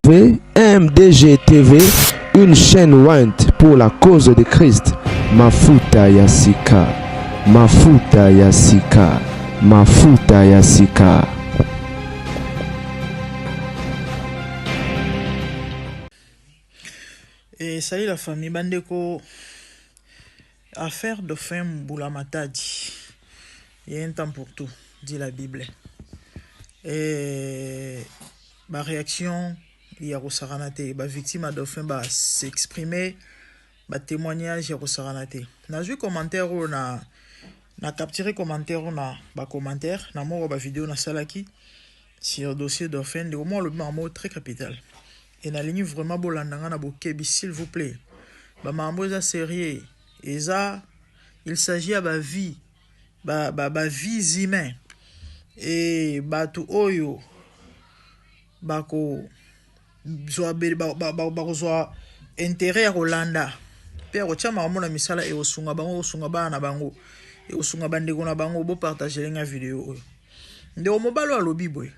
MDG TV, une chaîne Wint pour la cause de Christ. Mafuta Yasika, Mafuta Yasika, Mafuta Yasika. Et salut la famille Bandeko. Affaire de fin Boulamatadi. Il y a un temps pour tout, dit la Bible. Et ma réaction, il y a Rosaranate. Ma victime de fin va s'exprimer. Ma témoignage, il y a Rosaranate. N'a vu commentaire ou n'a capturé commentaire ou n'a pas commentaire. N'a pas vidéo na salaki sur le dossier de fin. Au moins le mot très capital. Et na ligne vraiment bolandanga na bokebi s'il vous plaît. Ba mambo za sérieux. Et ça, il s'agit à ma vie. Ba vie humaine. Et batu oyo bako zoa zoa intérêt à Rolanda. Père ochama amona misala e osunga bana bango. E osunga bandeko na bango bo partager nga vidéo oyo. Nde o mobalo alobi boy.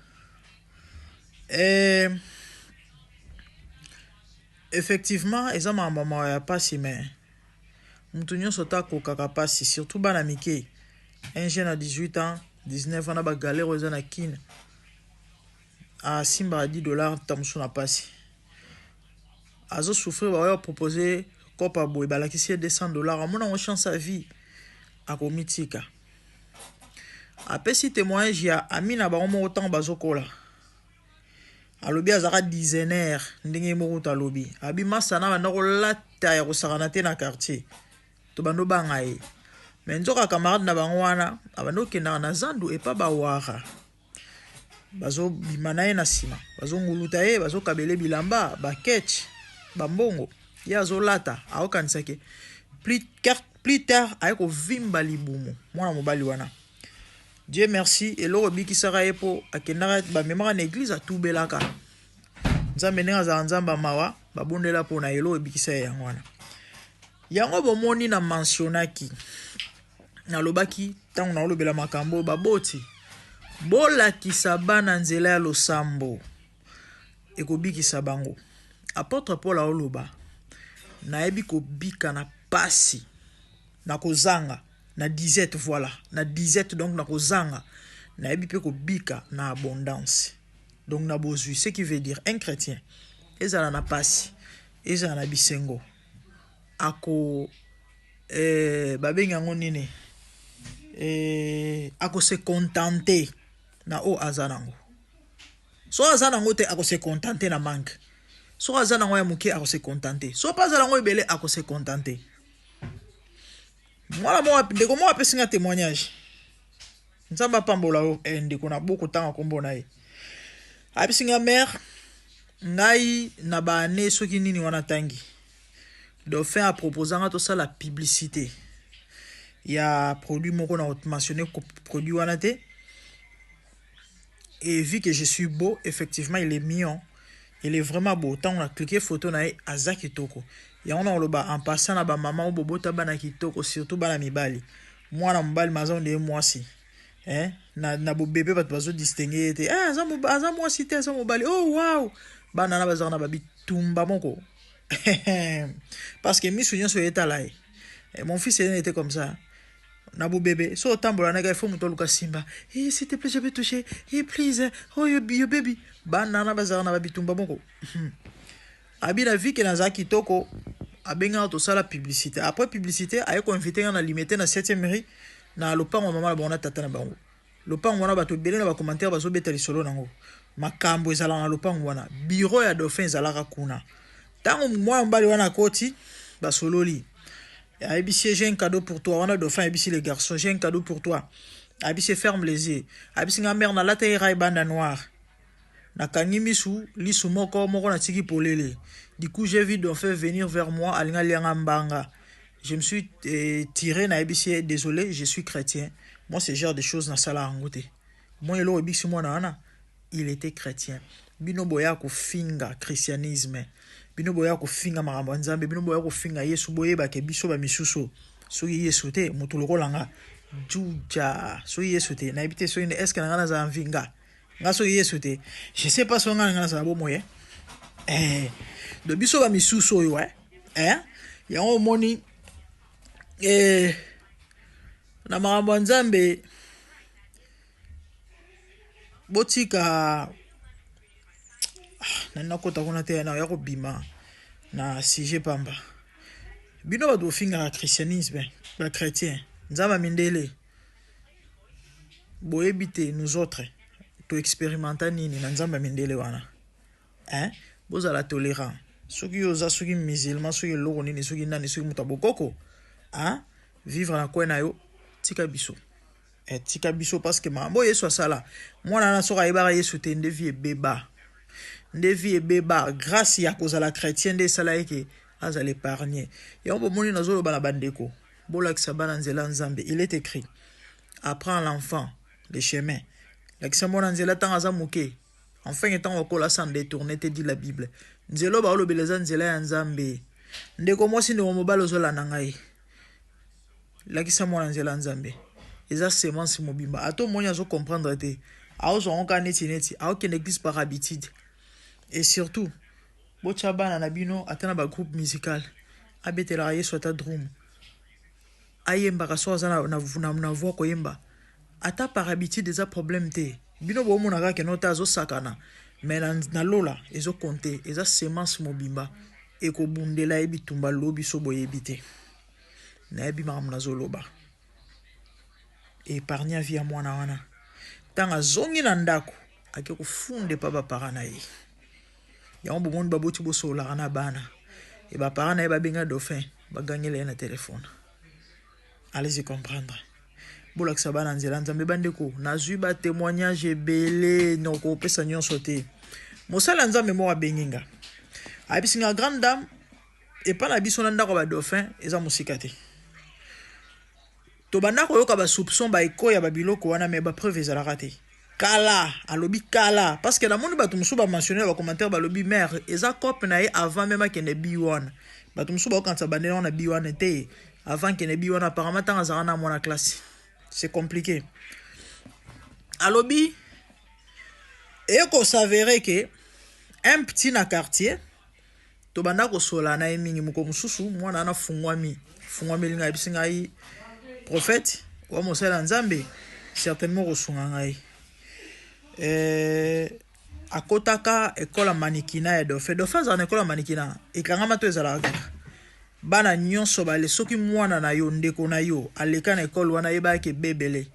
Effectivement, eza mama ya pasi mais mutu nyonso ta kokaka pasi surtout bana mike. Un jeune à 18 ans, 19 ans, na galère aux anakin. À Simba $10, tamsu na pasi. Azo souffrir, va proposer kopa boy, balakisi $200. Amona on chance sa vie. A komitika. Après si témoignage ya amina ba omo autant bazokola. Alobi azara dizainaire ndenge moruta lobi. Abi masana na kolata ya kosaranate na quartier. To bando bangaye. Mais nzoka camarade na bango wana abando kenda na zandu e pa bawara bazo bimanaye na sima bazo nguluta ye bazo kabele bilamba ba ketch bambongo ya zo lata aokanisa ke plus tard ayeko vimba libumu mwana mobali wana. Dieu merci et lo biki sara epo akenda ba memara na église atubelaka nzambe nenga za nzamba mawa babondela po na elo biki sa yango wana yango bomoni na mentionaki na lobaki tango na olobela makambo baboti bola kisabana nzela ya losambo ekobikisa bango. Apôtre Paul a oloba na ebi ko bika na pasi na kozanga na disette voilà na disette donc na kozanga na ebi pe ko bika na abondance donc na bozui ce qui veut dire un chrétien ezala na pasi ezala na bisengo ako babenga ngonine ako se contenter na o azanango so azanango te ako se contenter na manque so azanango ya muke ako se contenter so pas azanango ebele ako se contenter. Moi ndeko mo apesinga témoignage nzamba pambola o ndeko na boko tanga kombo na ye apesinga mère ngai na ba ne soki nini wana tangi de faire à proposer tout ça la publicité. Il y a produit mon qu'on a mentionné produit wanate et vu que je suis beau effectivement il est mignon il est vraiment beau tant on a cliqué photo na azaki toko ya on a le bas en passant na ba maman ou bobo tabana kitoko surtout bana mibali moi na mbali mazon de moi si na bo bébé ba bazo distinguer te aza moi si te aza mobali oh wow bana na bazana babi tumba moko. Parce que mes souvenirs sur l'état là. Mon fils était comme ça. Nabo bébé. So tambola naga il faut muto luka simba. S'il te plaît, je vais toucher. Please. Oh your baby. Banana bazar na babitumba bonko. Abi na vie que na zaki toko abenga to sala publicité. Après publicité, aye ko invité na limité na 7e mairie na lopango mama bona tata na bango. Lopango wana bato belé na ba commentaire bazo betali solo nango. Makambo ezala na lopango wana. Bureau ya dauphin ezala kuna. Tant moi mbali wana koti basololi abisi j'ai un cadeau pour toi on a dauphin abisi les garçons j'ai un cadeau pour toi abisi ferme les yeux abisi nga mère na la taille banda noir na kangimisu lisu moko na tiki polele du coup j'ai vu dauphin venir vers moi alinga lianga mbanga je me suis tiré na abisi désolé je suis chrétien moi ce genre de choses na sala ngote moi elo abisi moi na il était chrétien bino boya ko finga christianisme bino boya ko finga makambo nzambe bino boya ko finga yesu boyeba ke biso ba misuso so yesu te mutu lokolanga juja so yesu te na ebite so ine est-ce que ngana za mvinga ngaso yesu te je sais pas so ngana za bo moye de biso ba misusu oyo yango omoni na makambo ya Nzambe botika na kota kuna te na ya kobima na sujet pamba bino bato bofingaka christianisme ba chrétien Nzambe mindele boyebi te nous autres to expérimenta nini na Nzambe mindele wana bozala tolérant soki oza soki musulman soki eloko nini soki nani soki moto bokoko vivre na kwena yo tika biso tika biso parce que mambo Yesu asala mwana na soka yebaka Yesu te nde vie beba grâce ya kozala chrétien nde sala yeke azala épargné ya bomoni nazoloba na bandeko bolakisa bana nzela Nzambe. Il est écrit apprends l'enfant les chemins lakisa mwana nzela tanga za moke enfin etant okola sans détourner te dit la Bible nzelo ba olobeleza nzela ya Nzambe ndeko mwasi ndeko mobali ozolanda ngai lakisa mwana nzela Nzambe eza semence mobimba ato moni azo comprendre te aozo onka neti aokende église par habitude et surtout botia bana na bino atana ba groupe musical abetela Yesu ata drum ayemba so aza na voix koyemba ata par habitude eza problème te bino bomona kaka nota azo sakana mais na lola ezo compter eza semence mobimba ekobundela ebitumba lobi so boyebi te na yebi makambo nazoloba épargne vie ya mwana wana tanga zongi na ndako ake kofunde pa bapara na ye yango bomoni baboti bosolaka na bana e bapara na ye babenga dauphin bagangela ye na telefone. Allez-y comprendre bolakisa bana nzela Nzambe bandeko nazwi ba témoignage ebele noko pesa nyonso te mosala Nzambe mo abenginga abisinga grande dame et pas na biso na ndako ba dauphin eza musika te to banda koyoka ba soupçon ba ekoya ba biloko wana me ba preuve ezalaka te kala alobi kala parce que la monde bato musu ba mentionner ba commentaire ba lobi mère eza cop na ye avant même akende B1 bato musu ba okantsa bandela na B1 te avant kende B1 apparemment tanga zara na mwana classe c'est compliqué alobi eko s'avérer que un petit na quartier to banda ko sola na mingi muko mususu mwana na fungwami linga bisinga yi prophète wa mosala Nzambe certainement kosunga ngai akotaka ekola manikina ya dauphin za na ekola manikina ekangama to ezalaka bana nyonso bale soki mwana na yo ndeko na yo aleka na ekole wana yeba ke bebele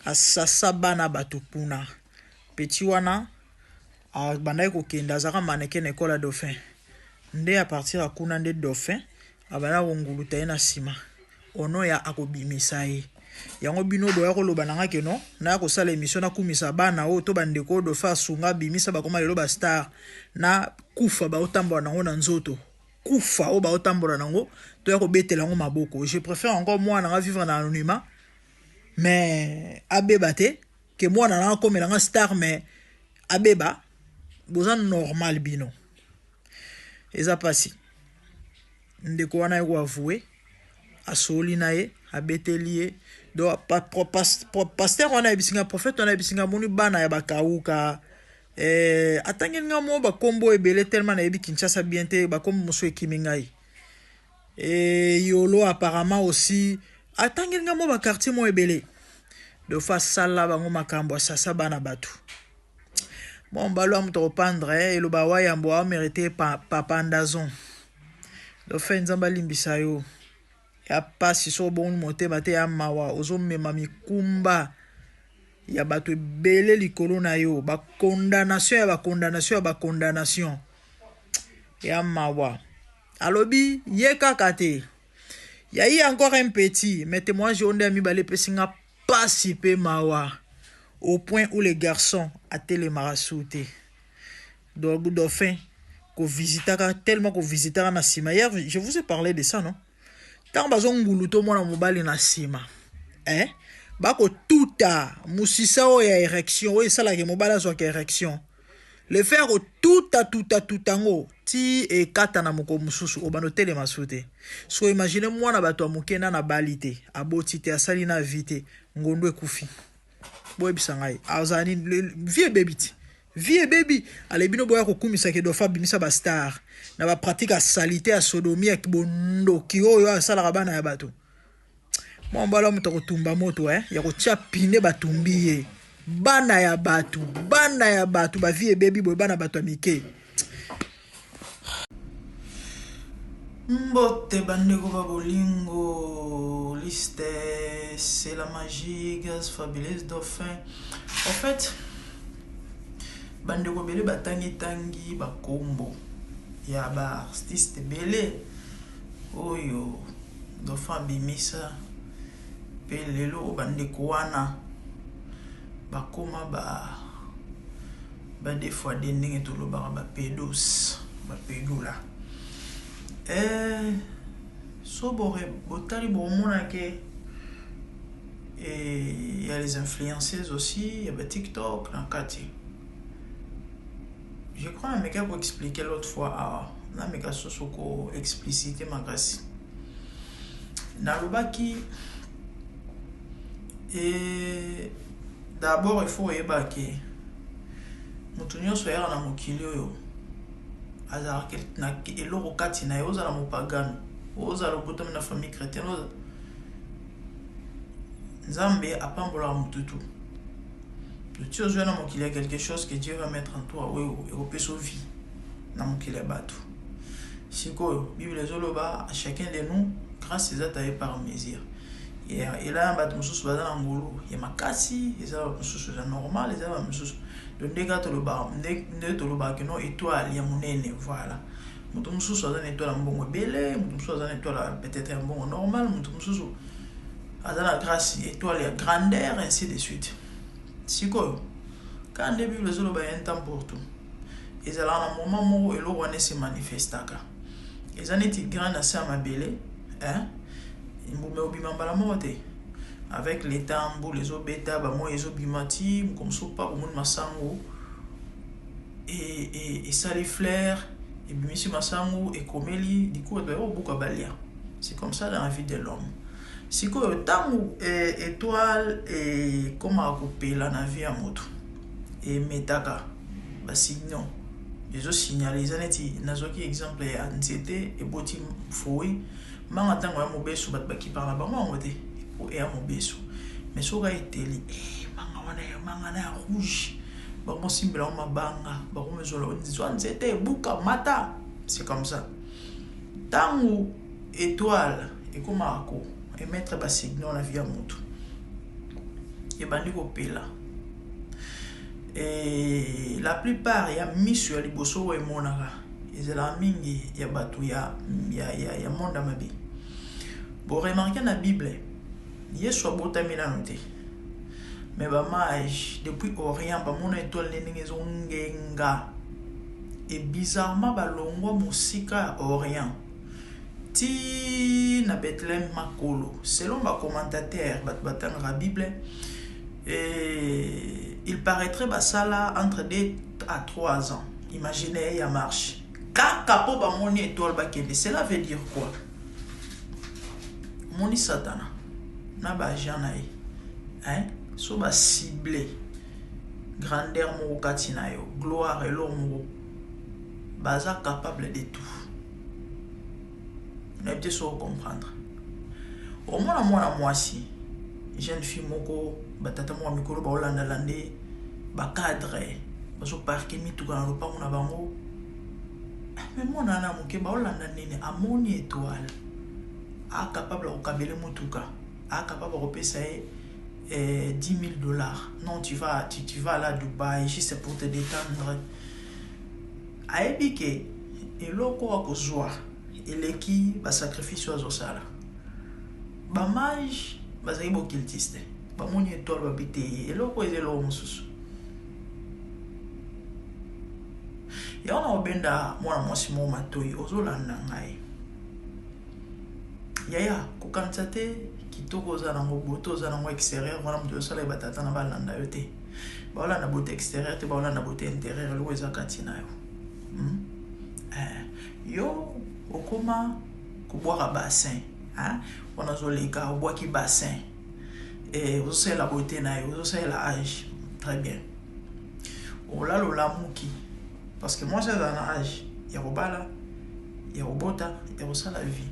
asasa bana bato puna petit wana banda kokenda zaka maneke na ekole dauphin nde a partir ya kuna nde dauphin abana wonguluta ye na sima ono ya akobimisa ye yango bino doya koloba nanga ke no na kosala émission na kumisa bana o to bandeko do fa sunga bimisa bakoma lelo ba star na kufa ba otambola nango na nzoto kufa o ba otambola nango to ya kobetela ngo maboko. Je préfère encore moi na vivre na anonymat mais abeba te ke moi na komela nga star mais abeba boza normal bino eza pasi ndeko wana yeko avouer asoli na ye abeteli ye do pasteur wana ebisinga prophète wana ebisinga moni bana ya bakauka atangi nga mo ba kombo ebele tellement na yebi Kinshasa bien te ba kombo moso ekimi ngai yolo apparemment aussi atangi nga mo ba quartier mo ebele do fa sala bango makambo asasa bana batu bon balo amuto opandre eloba wa yambo a mérité papa ndazon do fa Nzamba limbisa yo ya pasi so bon motema te ya mawa ozomema mikumba ya bato ebele likolo na yo ba condamnation ya mawa alobi ye kaka te ya yi encore un petit mais témoignage onde ami bale pesinga pasi pe mawa au point où les garçons atelemaka sauté donc dauphin ko visitaka tellement ko visitaka na sima. Hier je vous ai parlé de ça non tant bazonguluto mwana mobali na sima bako tuta musisa o ya érection o esala ke mobala zo ka érection le faire tuta ngo ti e kata na moko mususu o bano tele masute so imagine mwana bato amukena na balite aboti te asali na vite ngondo ekufi boy bisangai azani vie bebiti vie baby alebino boya kokumisa ke dofa bimisa ba star na ba pratique à salité à sodomie ak bondo ki oyo asala bana ya bato mo mbala muto kotumba moto ya kotia pine batumbi ye bana ya bato ba vie baby boy bana bato amike mbote bandeko ba bolingo liste c'est la magie gaz fabuleuse dauphin en fait bandeko bele batangi bakombo ya ba artiste bele oyo dauphin bimisa pe lelo bandeko wana bakoma ba des fois des ndenge tolobaka ba pedos ba pedula sobore botali bomona ke et il y a les influenceuses aussi, il y a TikTok, dans Kati. Je crois que je vais expliquer l'autre fois, je vais expliciter ma grâce. Dans le baki, et d'abord il faut ébaquer. Mutunyo soyera na mokilio yo. Azara na eloko kati na yo za mo pagano. Oza lo botam na famille chrétienne. Zambé a pambola mututu. Le Dieu joue dans mon qu'il y a quelque chose que Dieu va mettre en toi, oui, et au péso vie, dans mon qu'il y a battu. Si quoi, Bible zoloba à chacun de nous, grâce à ta par mesure. Et là, on va te soucier dans l'angolo. Il y a ma cassi, et ça va me soucier normal, et ça va me soucier. Le négat le bar, ne te le bar que non étoile, il y a mon aîné, voilà. Mon soucier dans étoile un bon belé, mon soucier dans étoile peut-être un bon normal, mon soucier. Dans la grâce, étoile, et grandeur, ainsi de suite. Si quoi, quand début les autres un temps pour tout, et ça là un moment où le roi se manifeste. Et ça n'est grand assez à ma belle, hein, il m'a oublié ma mort avec les tambours, les autres bêta, bah moi les autres bimati, comme ça pas au monde massango, et ça les fleurs, et bimisi massango et komeli, du coup il doit y avoir beaucoup à balia. C'est comme ça dans la vie de l'homme. Si quoi tant étoile et comment couper la navire à moto et metaka ba signal les autres signalés les aneti nazoki exemple ya nzete et boti foi manga tango ya mobeso bat baki par la ba mo ngote ou ya mobeso mais soka eteli manga na rouge ba mo simbela mabanga ba ko mezolo nzwa nzete buka mata c'est comme ça tango étoile et comment ko et mettre bas signal la vie à moto et bandi kopela et la plupart ya misu ya liboso et monaka ezela mingi ya batu ya monde mabi bon remarquer na bible yesu abotami na note mais ba mage depuis orient ba mona étoile ndenge zongenga et bizarrement ba longwa musika orient ti na Bethléem makolo selon ma commentateur batanga la Bible et il paraîtrait basala entre 2 à 3 ans. Imaginez ya marche kaka po ba moni étoile ba kende, cela veut dire quoi? Moni satana na ba janaï hein so ba ciblé grandeur mo katina yo gloire et l'homme baza capable de tout. Vous n'avez pas comprendre. Au moins, moi, si jeune fille, moko, batata moi, mikolo, ba olanda lande, ba cadre, ba so parquet mi tout dans le pas, on a bango. Mais moi, nana, mon ke ba olanda nene, amoni étoile, a capable de kabele mutuka, a capable de repayer $10,000. Non, tu vas là à Dubaï, juste pour te détendre. A ébike, et l'oko a kozwa. Et les qui va sacrifier aux osala. Ba mage, ba zai bo kiltiste. Ba moni étoile ba bité. Et là quoi est l'homme sous. Et on a obenda moi si mon matoi ozolanda ngai. Yaya ko kantate kitoko za na ngoboto za na ngo extérieur wana mto sala batata na balanda yote. Ba wala na bote extérieur te ba wala na bote intérieur lo eza katina yo. Yo okoma boire à bassin hein on a zoleka boire qui bassin et vous savez la beauté na vous savez la âge très bien Ola lamuki. Parce que moi, c'est un âge. Il y a Robala, il y a Robota, il y a ça la vie.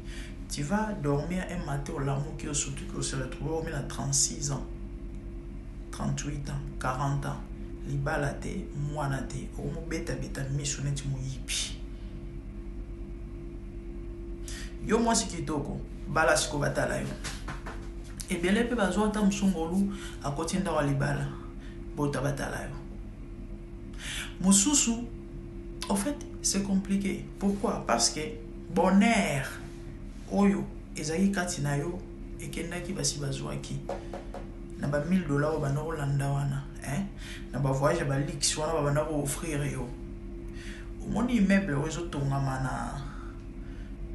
Tu vas dormir un matin au lamuki, surtout que tu se retrouves au moins à 36 ans, 38 ans, 40 ans. Libala te, mwana te, omo beta missionnet mo yipi. Yo moi si kitoko, bala siko batala yo. Et bien les pe bazwa ta musongolu a kotinda wa libala. Bota batala yo. Mususu, en fait, c'est compliqué. Pourquoi? Parce que bonheur oyo ezaki kati na yo ekendaki basi bazwaki. Na ba $1000 au banoko landa wana, na ba voyage ba lix wana ba banako offrir yo. Omoni immeuble ozo tongama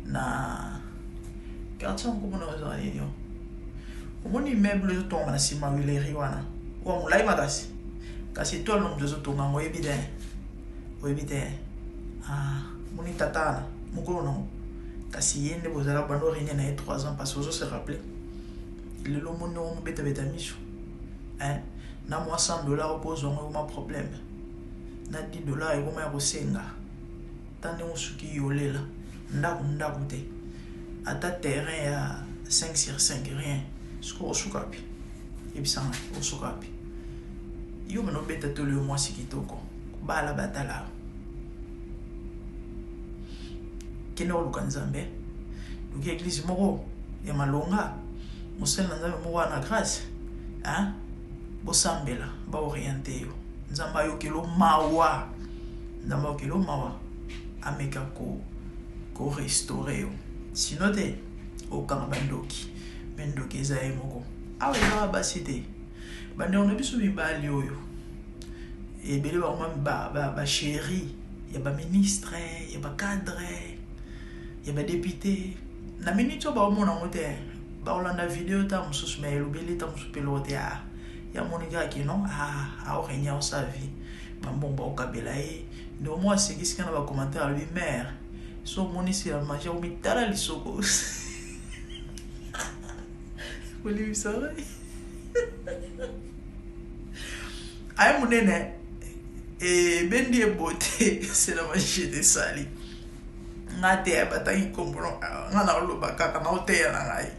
na quartier ko mona ozo yo. Omoni immeuble ozo tongama na sima wileri wana. Wa mulai makasi. Kasi toi non ozo tonga ngo ebite. Moni tatana mukolo no. Kasi yende bozala bando rien na 3 ans parce que ozo se rappeler. Le monde on beta miso. Na moi $100 pose un problème. Na $10 et comme ya kosenga. Tande musuki yolela. Ndaku te. Ata terrain ya 5 sur 5 rien. Sko osukapi. Ebisanga osukapi. Yo meno beta to le moi sikitoko. Bala batala. Keno lukanzambe. Luki église moko ya malonga. Mosel nzambe moko na grâce. Bosambela ba orienter yo. Nzamba yo kelo mawa. Nzamba yo kelo mawa. Ameka ko restaurer yo. Sinon te okanga bandoki. Bandoki ezaye moko. Awe ya basite. Bande on a biso mibali oyo. Et bele ba chéri, ya ba ministre, ya ba cadre, ya ba député. Na minute ba mona ngote. Ba olanda vidéo ta mususu me lobeli ta mususu pelote ya moniga ki non a orenya sa vie. Ba mbomba okabela e. No moi c'est qu'est-ce qu'on va commenter lui mère. So moni c'est la magie au mitala lisoko. Vous lui savez. Aïe mon nene et bendi e beauté c'est la magie de sali. Ngate batangi comprend ngana loba kaka na hotel na ngai.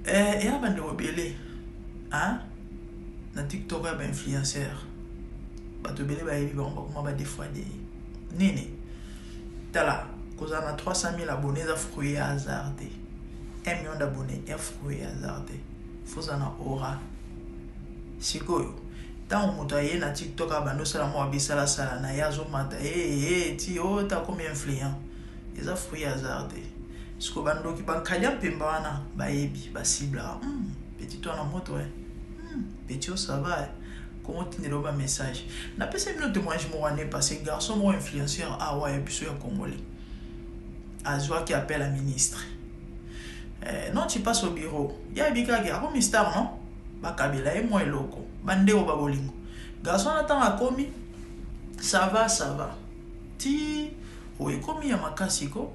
Et a bande obele na TikTok ba influenceur. Ba to bele ba yebi ba comment ba défendre. Nene. Tala, koza na 300,000 abonnés za fruit hasardé. 1 million d'abonnés et fruit hasardé. Foza na aura. Sikoyo. Tant moto aye na TikTok abando sala mo abisala sala na yazo mata ti o ta comme influent. Eza fruit hasardé. Siko bando ki bankanya pemba wana ba yebi ba cible. Petit toi na moto petit ça va. Comment tu ne pas message. Na pese no témoignage mo wane parce que garçon mo influenceur ouais biso ya congolais. Azwa qui appelle la ministre. Non tu passes au bureau. Ya bika ki ako mister non? Ba kabila e mo eloko. Bande o babolingo. Garçon attend a komi. Ça va. Ti o e komi ya makasi ko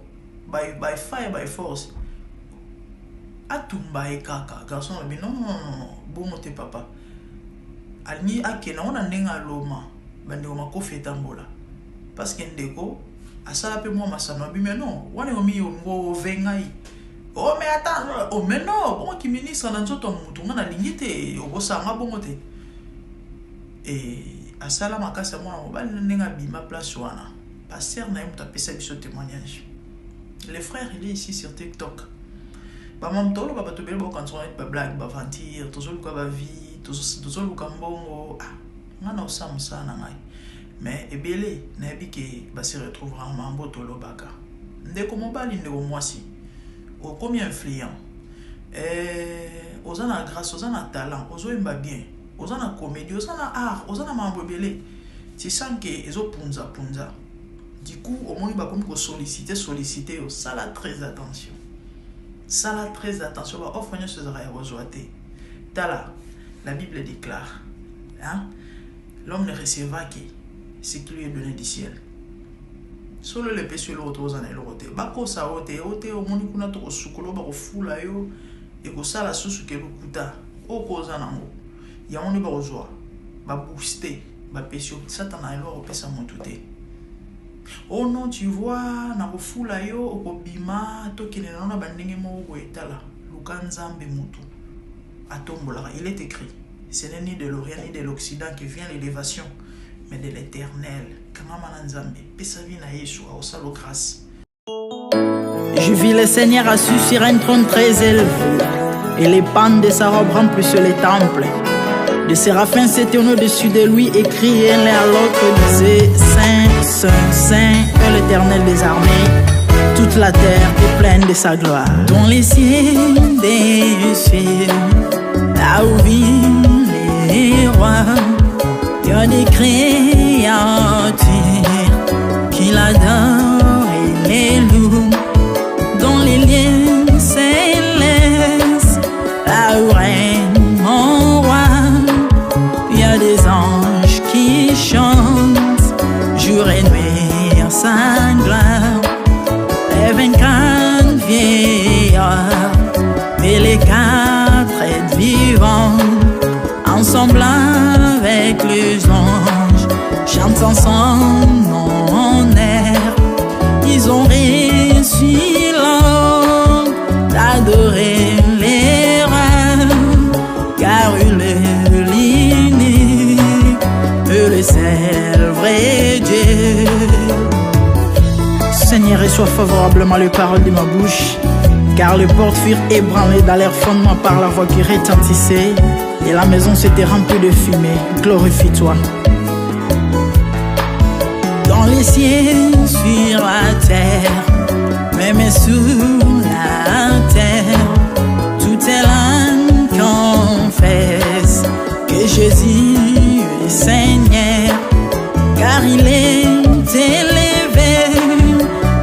by fire by force. Atumba e kaka. Garçon bi non. Bon te papa. Alni akena ona ndenga loma. Bande o makofi etambola. Parce que ndeko asala pe moi masano bi mais non. Wane o mi o ngo vengai. Oh mais attends, oh mais non, bon qui ministre na nzoto mutu ngana lingite obosanga bongo te. Et asala makasa mwana mobali ndenga bima place wana. Pasteur na ymuta pesa biso témoignage. Le frère il est ici sur TikTok. Ba mamtolo ba batobele ba kantsona ba blague ba ventir, tozoluka ba vie, tozoluka mbongo. Ngana osamusa na ngai. Mais ebele na biki ba se retrouvera mamboto lobaka. Ndeko mobali ndeko mwasi. Au combien influent aux ana grâce aux ana talent aux oimba bien aux ana comédie aux ana art aux ana mambo belé tu sens que ils ont punza du coup au moins ba comme solliciter ça là très attention va offrir ce raya ozoate tala la Bible déclare l'homme ne recevra que ce qui lui est donné du ciel. Solo le péché l'autre aux années l'autre. Bako sa ote au moni kuna to sukolo ba ko fula yo e ko sala susu ke lukuta o ko zanango. Ya oni ba ozwa ba booster bapesio Satan a eloko pesa motu te. Oh non, tu vois, na kofula yo okobima tokene na bandenge moko etala luka nzambe mutu atombola. Il est écrit, ce n'est ni de l'Orient ni de l'Occident qui vient l'élévation, mais de l'Éternel. Kamama nzambe pesa vi na Yesu a osalo grâce. Je vis le Seigneur assis sur un trône très élevé, et les pans de sa robe remplissent les temples. Des séraphins s'étaient au-dessus de lui et criaient l'un à l'autre, disaient Saint, Saint, Saint est l'Éternel des armées. Toute la terre est pleine de sa gloire. Dans les cieux des cieux, là où vivent les rois, il y a des créatures qui l'adorent et les louent. Dans les lieux célestes, là où règne mon roi, il y a des anges qui chantent jour et nuit en sa gloire. Les 24 vieillards et les 4 êtres vivants, ensemble avec les anges, chantent ensemble en air. Ils ont réussi l'homme d'adorer les rois, car il est l'unique, le seul vrai Dieu. Seigneur, reçois favorablement les paroles de ma bouche, car les portes furent ébranlées dans leur fondement par la voix qui retentissait, et la maison s'était remplie de fumée. Glorifie-toi. Dans les cieux, sur la terre, même sous la terre, toute langue confesse que Jésus est Seigneur, car il est élevé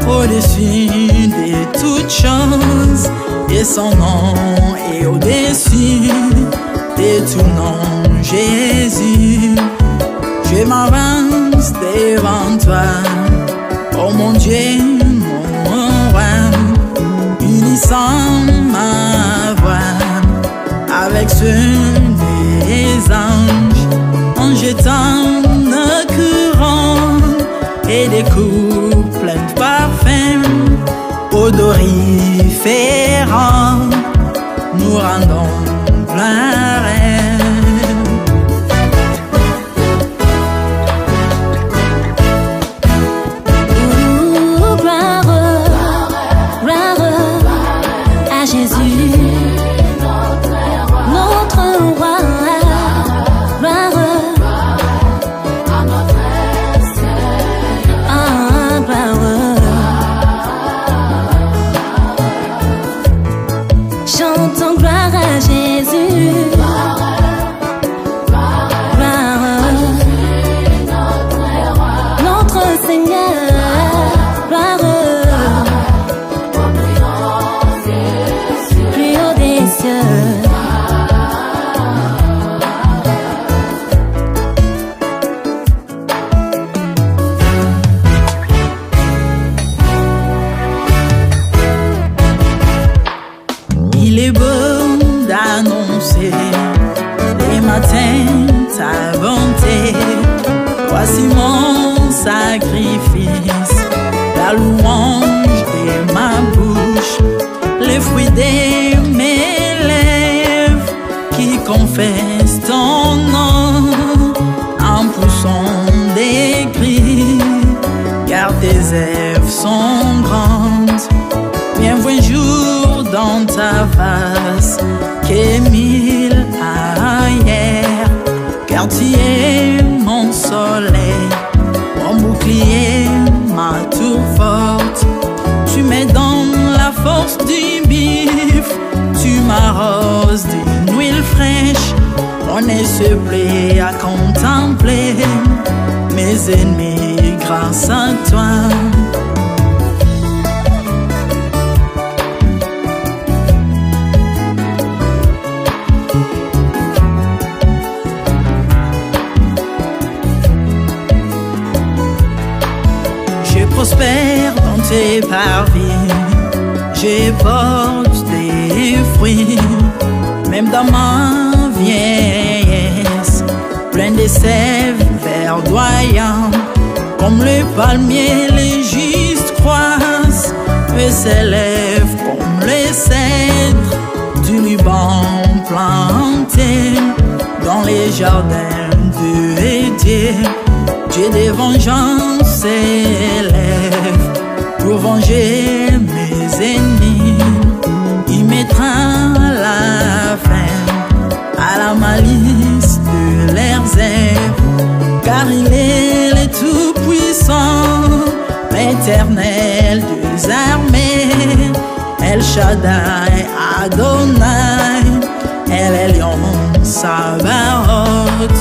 au-dessus de toutes choses, et son nom est au-dessus de tout nom. Jésus, je m'avance devant toi, oh mon Dieu, mon roi, unissant ma voix avec ceux des anges, en jetant nos couronnes et des coupes pleines de parfums odoriférants, nous rendons gloire. Chantons gloire à Jésus. ta bonté. Voici mon sacrifice, la louange de ma bouche, les fruits de mes lèvres qui confessent ton nom en poussant des cris, car tes œuvres sont grandes. Bienvenue jour dans ta face, que mille ailleurs, car tu es mon soleil, mon bouclier, ma tour forte. Tu me donnes la force du bif, tu m'arroses d'une huile fraîche. On ne se plaît à contempler mes ennemis grâce à toi. Je prospère dans tes parvis, je porte des fruits, même dans ma vieillesse, plein de sève vers verdoyant. Comme le palmier, les justes croissent et s'élèvent comme les cèdres du Liban planté dans les jardins de Dieu. Dieu des vengeances s'élève pour venger mes ennemis. Il mettra la fin à la malice de leurs œuvres, car il est le Tout-Puissant, l'Éternel des armées, El Shaddai Adonai, El Elyon Sabaoth.